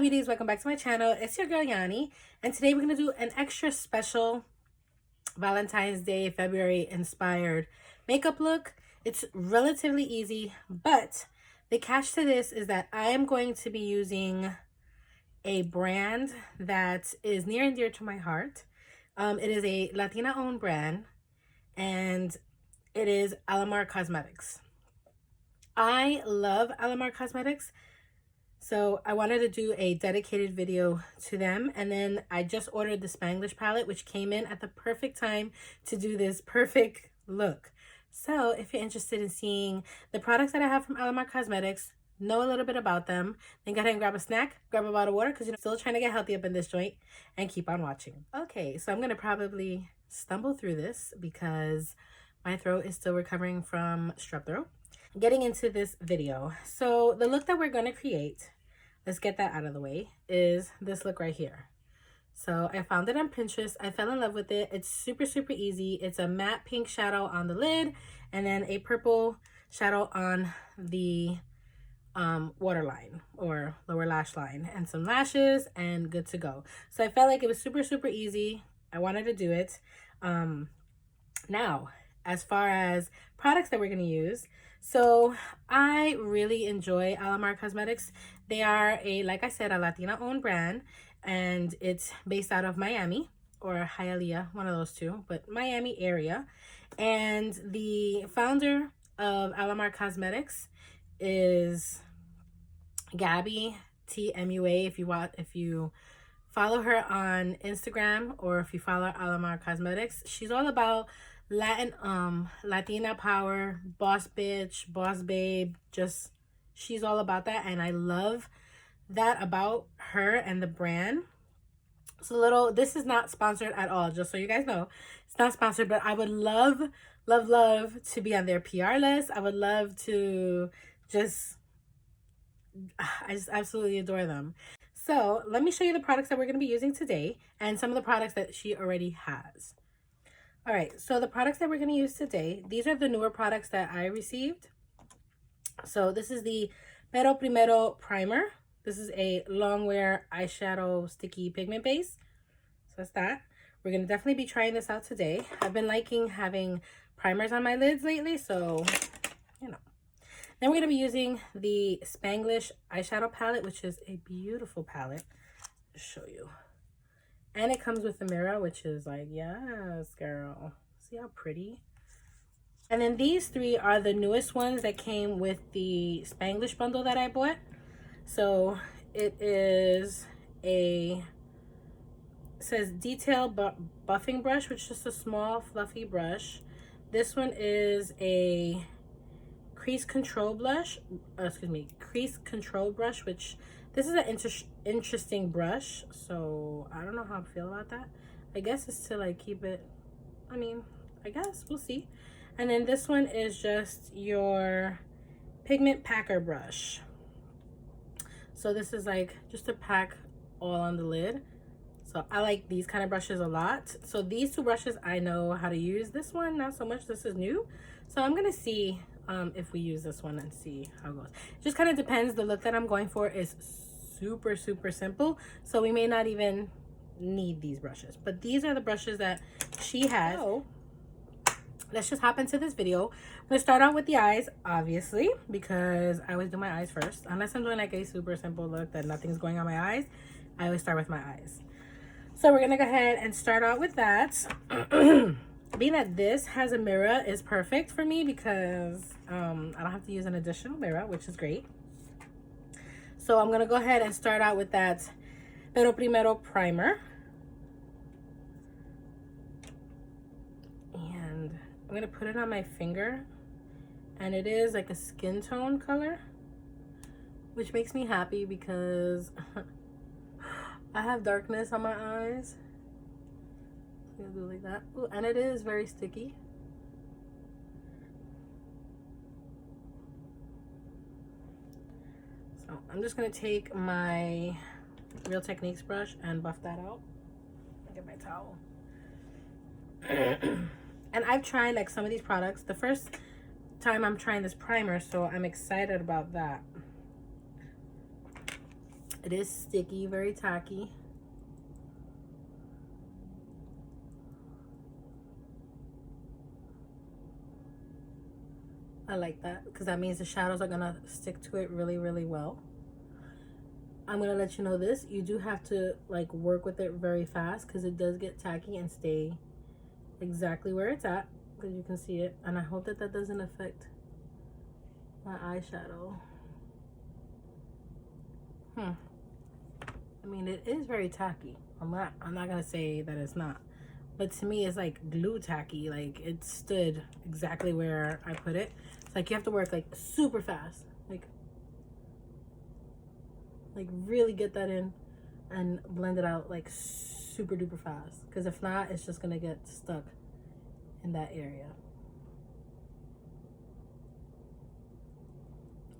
beauties, welcome back to my channel. It's your girl Yani, and today we're gonna do an extra special Valentine's Day February inspired makeup look. It's relatively easy, but the catch to this is that I am going to be using a brand that is near and dear to my heart. It is a Latina owned brand, and it is Alamar Cosmetics. I love Alamar Cosmetics, so I wanted to do a dedicated video to them. And then I just ordered the Spanglish palette, which came in at the perfect time to do this perfect look. So if you're interested in seeing the products that I have from Alamar Cosmetics, know a little bit about them, then go ahead and grab a snack, grab a bottle of water, because you're still trying to get healthy up in this joint, and keep on watching. Okay, so I'm going to probably stumble through this because my throat is still recovering from strep throat. Getting into this video, so the look that we're going to create, let's get that out of the way, is this look right here. So I found it on Pinterest. I fell in love with it. It's super easy. It's a matte pink shadow on the lid, and then a purple shadow on the waterline or lower lash line, and some lashes, and good to go. So I felt like it was super easy. I wanted to do it. Now, as far as products that we're going to use, so I really enjoy Alamar Cosmetics. They are like I said, a Latina owned brand, and it's based out of Miami or Hialeah, one of those two, but Miami area. And the founder of Alamar Cosmetics is Gabby TMUA. If you follow her on Instagram, or if you follow Alamar Cosmetics, she's all about Latina power, boss bitch, boss babe. Just, she's all about that, and I love that about her and the brand. So this is not sponsored at all, just so you guys know. It's not sponsored, but I would love to be on their PR list. I would love to I just absolutely adore them. So let me show you the products that we're going to be using today, and some of the products that she already has. All right, so the products that we're going to use today, these are the newer products that I received. So this is the Pero Primero Primer. This is a long wear eyeshadow sticky pigment base. So that's that. We're going to definitely be trying this out today. I've been liking having primers on my lids lately, so, you know. Then we're going to be using the Spanglish eyeshadow palette, which is a beautiful palette. I'll show you. And it comes with a mirror, which is like, yes, girl. See how pretty? And then these three are the newest ones that came with the Spanglish bundle that I bought. So it is it says detail buffing brush, which is just a small fluffy brush. This one is a crease control brush, which this is an interesting brush, so I don't know how I feel about that. I guess it's to like keep it, I mean, I guess we'll see. And then this one is just your pigment packer brush. So this is like just to pack all on the lid. So I like these kind of brushes a lot. So these two brushes I know how to use. This one not so much. This is new, so I'm gonna see if we use this one and see how it goes. It just kind of depends. The look that I'm going for is super simple, so we may not even need these brushes, but these are the brushes that she has. So let's just hop into this video. I'm gonna start out with the eyes, obviously, because I always do my eyes first. Unless I'm doing like a super simple look that nothing's going on my eyes, I always start with my eyes. So we're gonna go ahead and start out with that. Being that this has a mirror is perfect for me because I don't have to use an additional mirror, which is great. So I'm gonna go ahead and start out with that Pero Primero Primer. And I'm gonna put it on my finger, and it is like a skin tone color, which makes me happy because I have darkness on my eyes. I'm gonna do like that. Ooh, and it is very sticky. So I'm just gonna take my Real Techniques brush and buff that out. Get my towel. And I've tried like some of these products. The first time I'm trying this primer, so I'm excited about that. It is sticky, very tacky. I like that because that means the shadows are gonna stick to it really, really well. I'm gonna let you know this. You do have to like work with it very fast because it does get tacky and stay exactly where it's at, because you can see it. And I hope that that doesn't affect my eyeshadow. I mean, it is very tacky. I'm not gonna say that it's not, but to me it's like glue tacky. Like it stood exactly where I put it. It's like you have to work like super fast, like really get that in and blend it out like super duper fast, because if not it's just gonna get stuck in that area.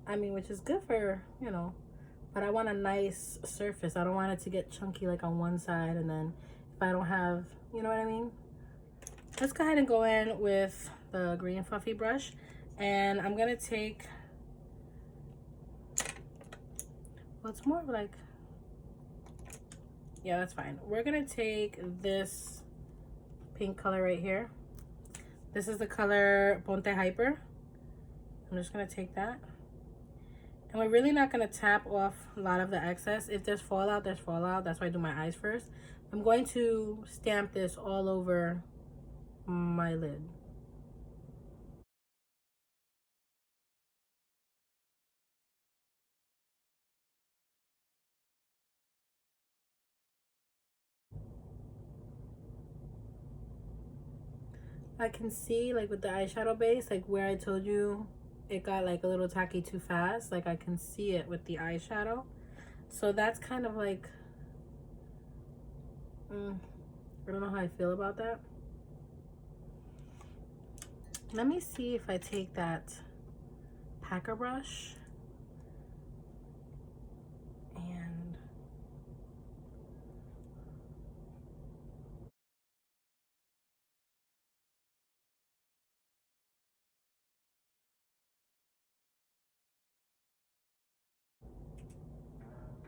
I mean, which is good for, you know, but I want a nice surface. I don't want it to get chunky like on one side, and then if I don't have, you know what I mean? Let's go ahead and go in with the green fluffy brush, and I'm gonna take, well, it's more like, yeah, that's fine. We're gonna take this pink color right here. This is the color Ponte Hyper. I'm just gonna take that. And we're really not gonna tap off a lot of the excess. If there's fallout, there's fallout. That's why I do my eyes first. I'm going to stamp this all over my lid. I can see like with the eyeshadow base, like where I told you it got like a little tacky too fast. Like I can see it with the eyeshadow. So that's kind of like, I don't know how I feel about that. Let me see if I take that packer brush and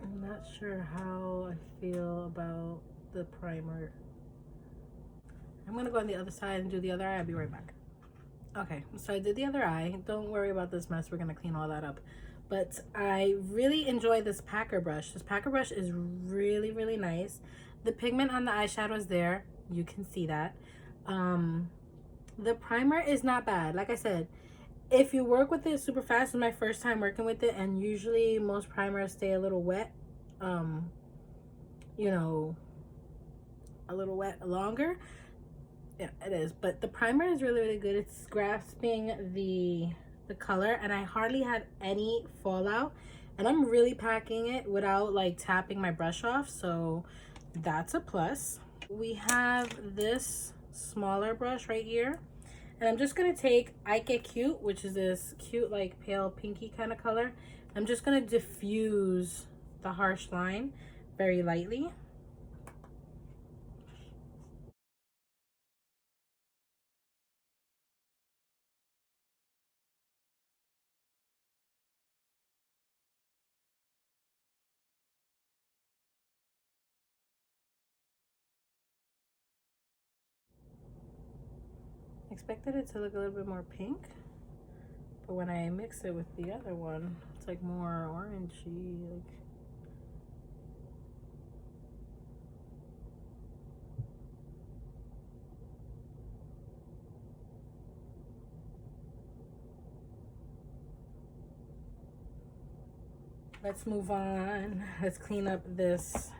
I'm not sure how I feel about the primer. I'm gonna go on the other side and do the other eye. I'll be right back. Okay, so I did the other eye. Don't worry about this mess. We're gonna clean all that up. But I really enjoy this packer brush. This packer brush is really, really nice. The pigment on the eyeshadow is there. You can see that. The primer is not bad. Like I said, if you work with it super fast, it's my first time working with it, and usually most primers stay a little wet. You know, a little wet longer. Yeah, it is, but the primer is really, really good. It's grasping the color, and I hardly have any fallout, and I'm really packing it without like tapping my brush off, so that's a plus. We have this smaller brush right here, and I'm just gonna take Ike Cute, which is this cute like pale pinky kind of color. I'm just gonna diffuse the harsh line very lightly. Expected it to look a little bit more pink, but when I mix it with the other one, it's like more orangey. Like, let's move on. Let's clean up these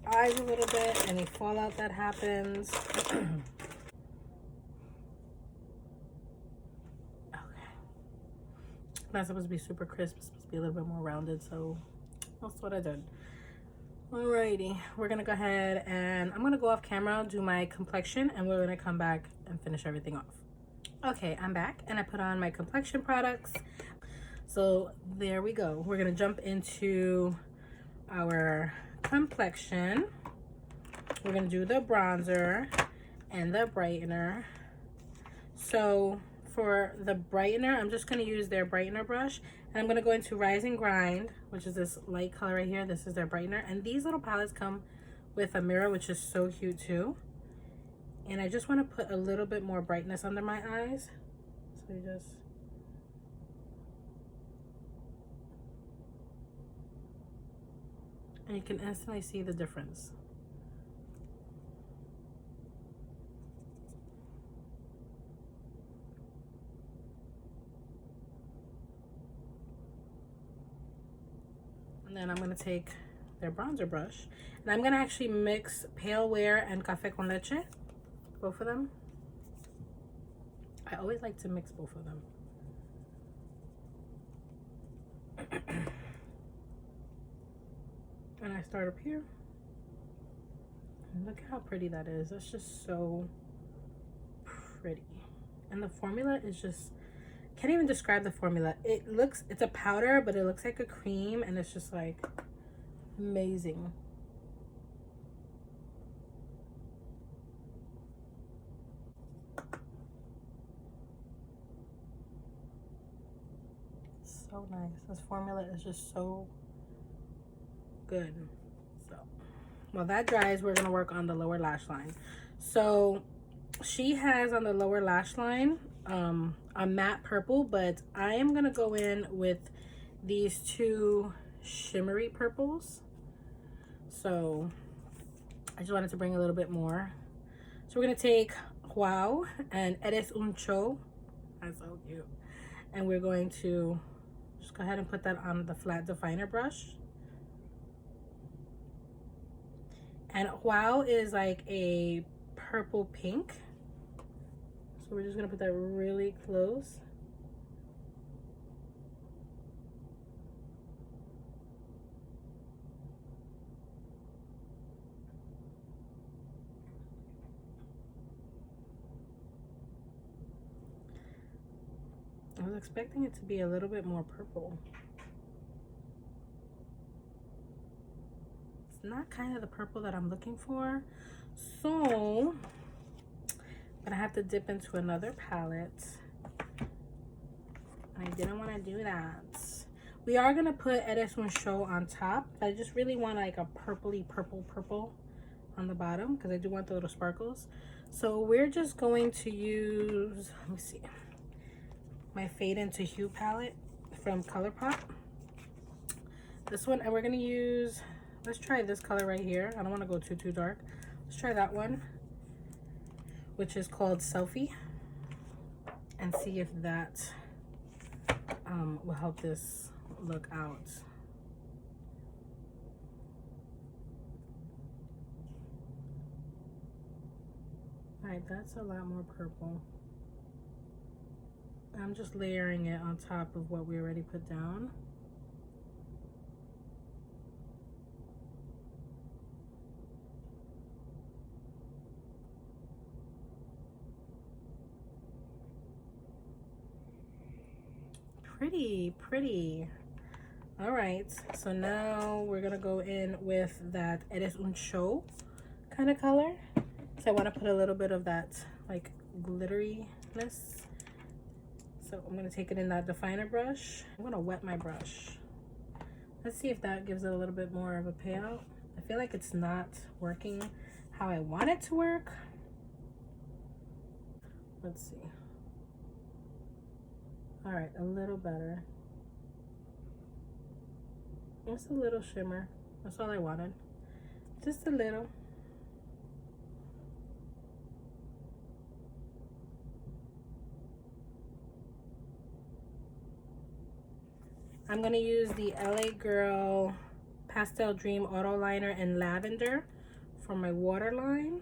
eyes a little bit. Any fallout that happens. Okay. Not supposed to be super crisp. It's supposed to be a little bit more rounded, so that's what I did. Alrighty, we're gonna go ahead and I'm gonna go off camera, do my complexion, and we're gonna come back and finish everything off. Okay, I'm back and I put on my complexion products. So there we go. We're gonna jump into our complexion. We're gonna do the bronzer and the brightener. So for the brightener, I'm just going to use their brightener brush. And I'm going to go into Rise and Grind, which is this light color right here. This is their brightener. And these little palettes come with a mirror, which is so cute too. And I just want to put a little bit more brightness under my eyes. So you just... and you can instantly see the difference. And then I'm going to take their bronzer brush, and I'm going to actually mix Pale Wear and Café con Leche, both of them. I always like to mix both of them. And I start up here. And look how pretty that is. That's just so pretty. And the formula is just, can't even describe the formula. It's a powder, but it looks like a cream, and it's just like amazing. So nice. This formula is just so good. So while that dries, we're gonna work on the lower lash line. So she has on the lower lash line a matte purple, but I am gonna go in with these two shimmery purples. So I just wanted to bring a little bit more. So we're gonna take Wow and Eres un Show. That's so cute. And we're going to just go ahead and put that on the flat definer brush. And Wow is like a purple pink. So we're just gonna put that really close. I was expecting it to be a little bit more purple. It's not kind of the purple that I'm looking for. So I'm gonna have to dip into another palette. I didn't want to do that. We are gonna put Eres un Show on top, but I just really want like a purpley purple on the bottom because I do want the little sparkles. So we're just going to use, let me see, my Fade into Hue palette from ColourPop. This one, and we're gonna use, let's try this color right here. I don't want to go too dark. Let's try that one, which is called Selfie, and see if that will help this look out. All right, that's a lot more purple. I'm just layering it on top of what we already put down. Pretty. All right, so now we're gonna go in with that Eres un Show kind of color. So I want to put a little bit of that like glitteriness. So I'm gonna take it in that definer brush. I'm gonna wet my brush. Let's see if that gives it a little bit more of a payout. I feel like it's not working how I want it to work. Let's see. All right, a little better. Just a little shimmer. That's all I wanted. Just a little. I'm gonna use the LA Girl Pastel Dream Auto Liner in Lavender for my waterline.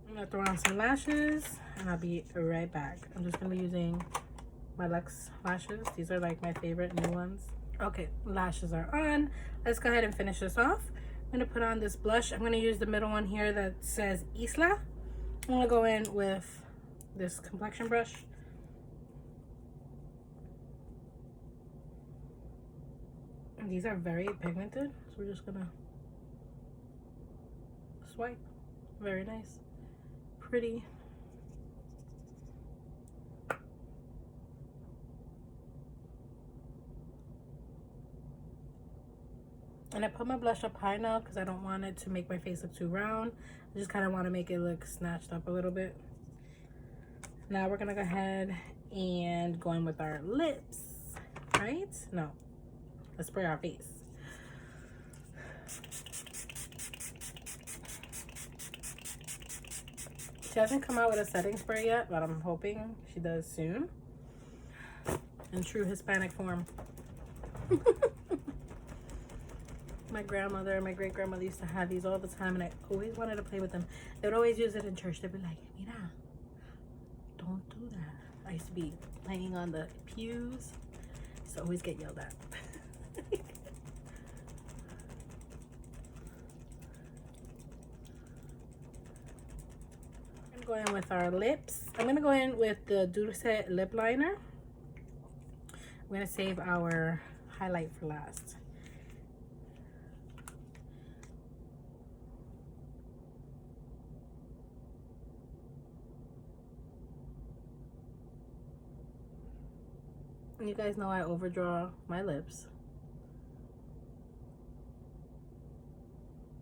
I'm gonna throw on some lashes and I'll be right back. I'm just gonna be using my Luxe lashes. These are like my favorite new ones. Okay, lashes are on. Let's go ahead and finish this off. I'm gonna put on this blush. I'm gonna use the middle one here that says Isla. I'm gonna go in with this complexion brush. These are very pigmented, so we're just gonna swipe. Very nice, pretty. And I put my blush up high now because I don't want it to make my face look too round. I just kind of want to make it look snatched up a little bit. Now we're gonna go ahead and go in with our lips, right? No, let's spray our face. She hasn't come out with a setting spray yet, but I'm hoping she does soon. In true Hispanic form. My grandmother and my great grandmother used to have these all the time, and I always wanted to play with them. They would always use it in church. They'd be like, "Mira, don't do that." I used to be playing on the pews, so I always get yelled at. I'm going to go in with our lips. I'm going to go in with the Dulce lip liner. I'm going to save our highlight for last. You guys know I overdraw my lips.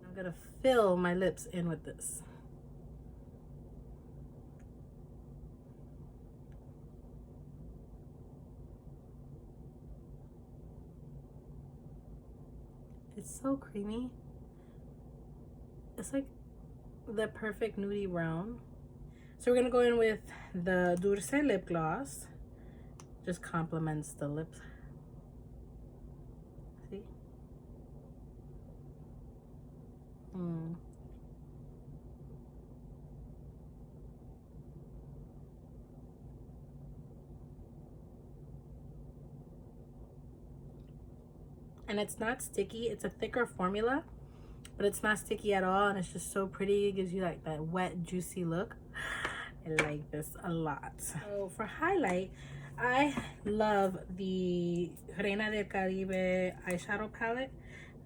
I'm gonna fill my lips in with this. It's so creamy. It's like the perfect nudie brown. So we're gonna go in with the Dulce lip gloss. Just complements the lips. See? And it's not sticky. It's a thicker formula, but it's not sticky at all, and it's just so pretty. It gives you like that wet, juicy look. I like this a lot. So for highlight, I love the Reina del Caribe eyeshadow palette.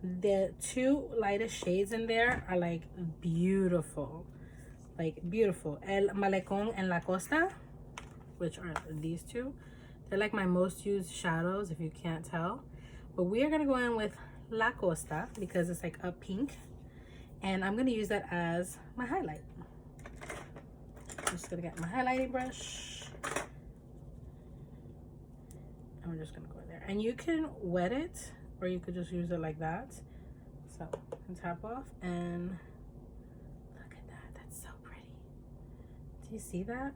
The two lightest shades in there are like beautiful. Like beautiful. El Malecón and La Costa, which are these two. They're like my most used shadows, if you can't tell. But we are going to go in with La Costa because it's like a pink. And I'm going to use that as my highlight. I'm just going to get my highlighting brush. And we're just going to go in there. And you can wet it, or you could just use it like that. So, and tap off. And look at that. That's so pretty. Do you see that?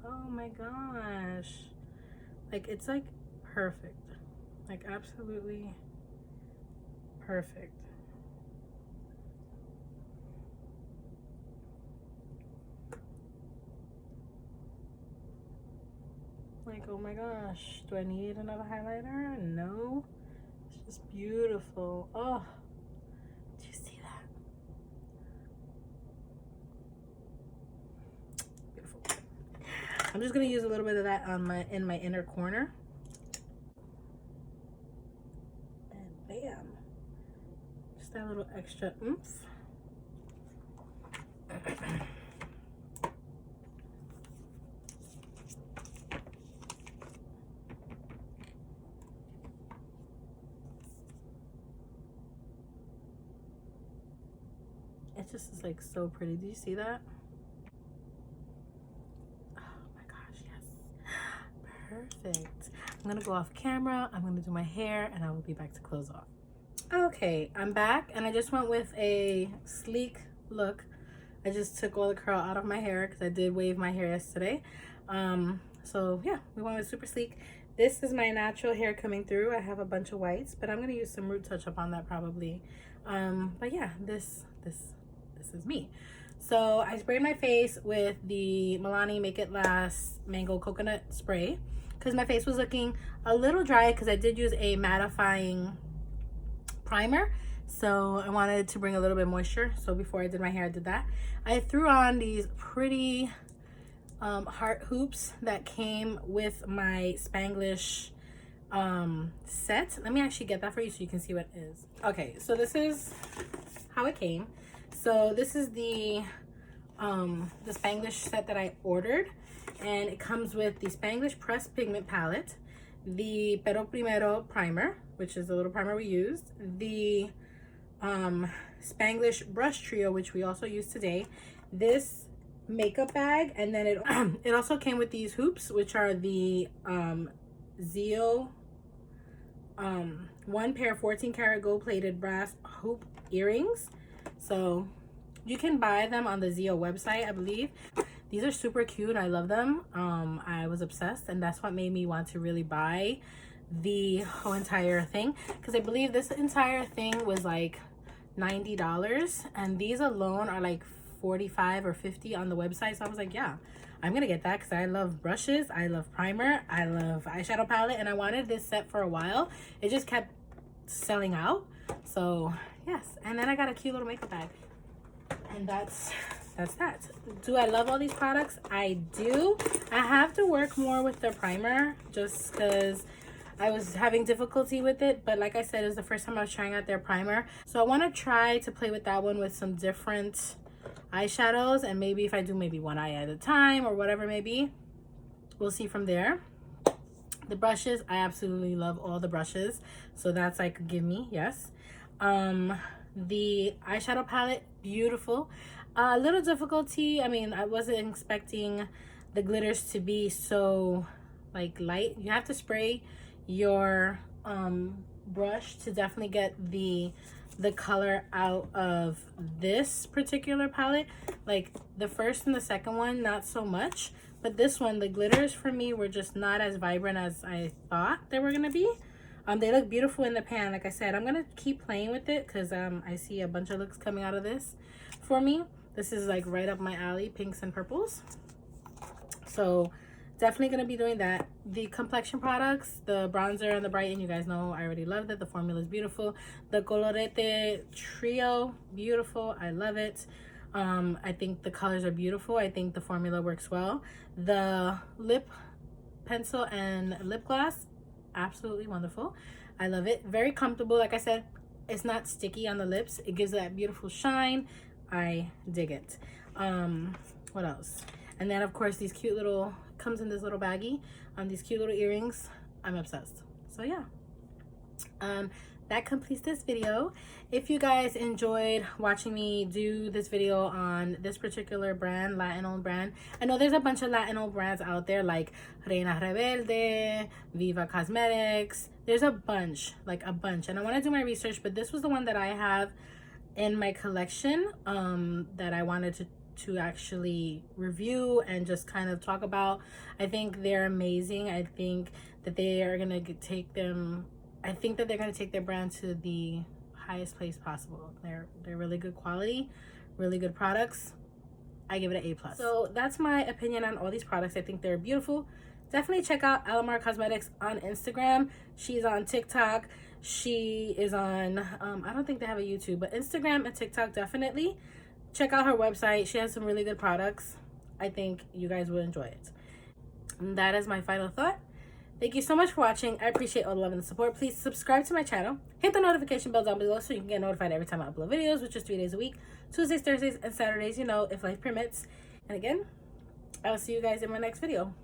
Oh my gosh. Like, it's like perfect. Like, absolutely perfect. Like, oh my gosh, do I need another highlighter? No. It's just beautiful. Oh, do you see that? Beautiful. I'm just gonna use a little bit of that on in my inner corner. And bam. Just that little extra oomph. It just is like so pretty. Do you see that? Oh my gosh, yes. Perfect. I'm gonna go off camera. I'm gonna do my hair and I will be back to close off. Okay, I'm back and I just went with a sleek look. I just took all the curl out of my hair because I did wave my hair yesterday. So yeah, we went with super sleek. This is my natural hair coming through. I have a bunch of whites, but I'm gonna use some root touch up on that probably. But yeah, this is me. So I sprayed my face with the Milani Make It Last Mango Coconut Spray because my face was looking a little dry because I did use a mattifying primer. So I wanted to bring a little bit of moisture. So before I did my hair, I did that. I threw on these pretty heart hoops that came with my Spanglish set. Let me actually get that for you so you can see what it is. Okay, so this is how it came. So this is the Spanglish set that I ordered, and it comes with the Spanglish pressed pigment palette, the Pero Primero primer, which is the little primer we used, the Spanglish brush trio, which we also used today, this makeup bag, and then it also came with these hoops, which are the Zio 1 pair 14 karat gold plated brass hoop earrings. So you can buy them on the Zio website, I believe. These are super cute. I love them. I was obsessed, and that's what made me want to really buy the whole entire thing, because I believe this entire thing was like $90, and these alone are like 45 or 50 on the website. So I was like, yeah, I'm gonna get that because I love brushes, I love primer, I love eyeshadow palette, and I wanted this set for a while. It just kept selling out. So yes, and then I got a cute little makeup bag, and that's that. Do I love all these products? I do. I have to work more with the primer just because I was having difficulty with it, but like I said, it was the first time I was trying out their primer. So I want to try to play with that one with some different eyeshadows, and maybe if I do maybe one eye at a time or whatever, maybe we'll see from there. The brushes, I absolutely love all the brushes, so that's like a give me, yes. The eyeshadow palette, beautiful. A little difficulty, I mean, I wasn't expecting the glitters to be so like light. You have to spray your brush to definitely get the color out of this particular palette. Like the first and the second one, not so much, but this one, the glitters for me were just not as vibrant as I thought they were gonna be. They look beautiful in the pan. Like I said, I'm gonna keep playing with it because I see a bunch of looks coming out of this for me. This is like right up my alley, pinks and purples. So definitely gonna be doing that. The complexion products, the bronzer and the brighten, you guys know I already loved it. The formula is beautiful. The Colorete trio, beautiful. I love it. I think the colors are beautiful. I think the formula works well. The lip pencil and lip gloss, absolutely wonderful. I love it. Very comfortable. Like I said, it's not sticky on the lips. It gives that beautiful shine. I dig it. What else? And then of course these cute little, comes in this little baggie, these cute little earrings. I'm obsessed. So yeah, that completes this video. If you guys enjoyed watching me do this video on this particular brand, Latin owned brand, I know there's a bunch of Latin owned brands out there like Reina Rebelde, Viva Cosmetics. There's a bunch, like a bunch, and I want to do my research, but this was the one that I have in my collection that I wanted to actually review and just kind of talk about. I think they're amazing. I think that they are gonna take them, I think that they're gonna take their brand to the highest place possible. They're really good quality, really good products. I give it an A+. So that's my opinion on all these products. I think they're beautiful. Definitely check out Alamar Cosmetics on Instagram. She's on TikTok. She is on, I don't think they have a YouTube, but Instagram and TikTok, definitely. Check out her website. She has some really good products. I think you guys will enjoy it. And that is my final thought. Thank you so much for watching. I appreciate all the love and the support. Please subscribe to my channel. Hit the notification bell down below so you can get notified every time I upload videos, which is 3 days a week. Tuesdays, Thursdays, and Saturdays, you know, if life permits. And again, I will see you guys in my next video.